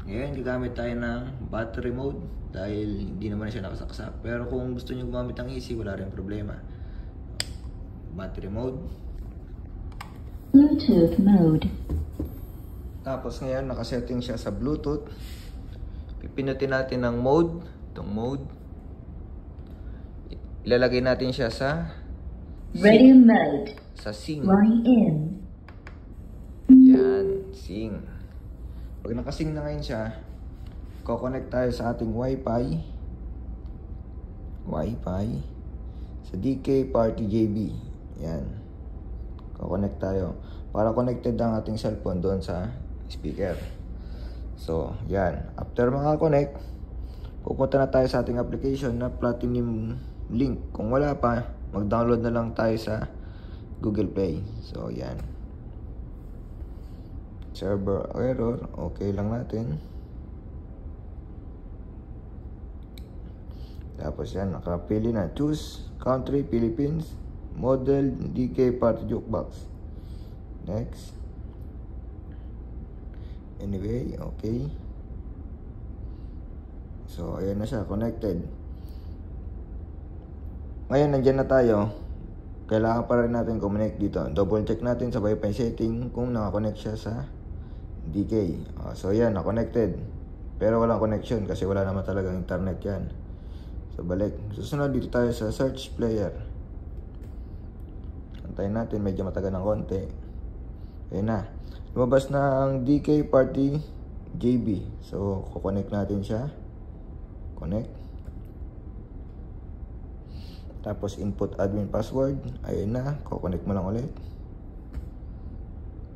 Ngayon, gagamit tayo ng battery mode dahil hindi naman siya nakasaksak. Pero kung gusto nyo gumamit ng easy, wala rin problema. Battery mode. Bluetooth mode. Tapos ngayon, nakasetting siya sa Bluetooth. Pipinutin natin ng mode. Itong mode. Ilalagay natin siya sa Radio mode. sa sing. Line in. Yan, sing. Pag nakasing na ngayon siya, ko-connect tayo sa ating Wi-Fi sa DK Party JB. Yan. Ko-connect tayo para connected ang ating cellphone doon sa speaker. So, yan. After maka-connect, pupunta na tayo sa ating application na Platinum Link. Kung wala pa, mag-download na lang tayo sa Google Play. So, yan. Server error, okay lang natin. Tapos yan, nakapili na. Choose country, Philippines. Model, DK Party Jukebox. Next. Anyway, okay. So, ayan na siya, connected. Ngayon, nandyan na tayo. Kailangan pa rin natin connect dito. Double check natin sa Wi-Fi setting kung nakakonect siya sa DK. So yan, na-connected. Pero walang connection kasi wala naman talagang internet yan. So balik. Susunod dito tayo sa search player. Antayin natin, medyo matagal ng konti. Ayun na. Lumabas na ang DK Party JB. So kukonect natin siya. Connect. Tapos input admin password. Ayun na, kukonect mo lang ulit.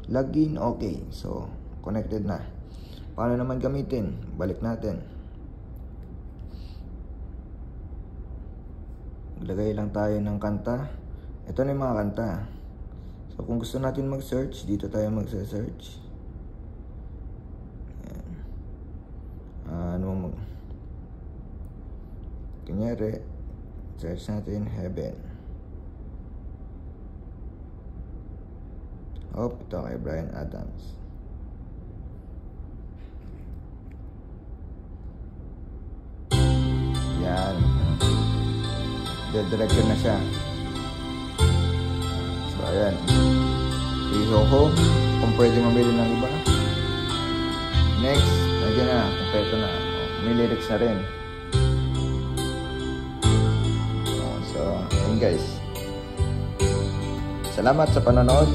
Login, okay. So connected na. Paano naman gamitin? Balik natin. Maglagay lang tayo ng kanta. Ito na yung mga kanta. So kung gusto natin mag-search, dito tayo mag-search. Kunyari, search natin Heaven. Ito kay Bryan Adams. Yan. Directed na siya. So, ayan. I-ho-ho. Kung pwede mamili ng iba. Next. Nandiyan na. Kompleto na. May lyrics na rin. So, ayun guys. Salamat sa panonood.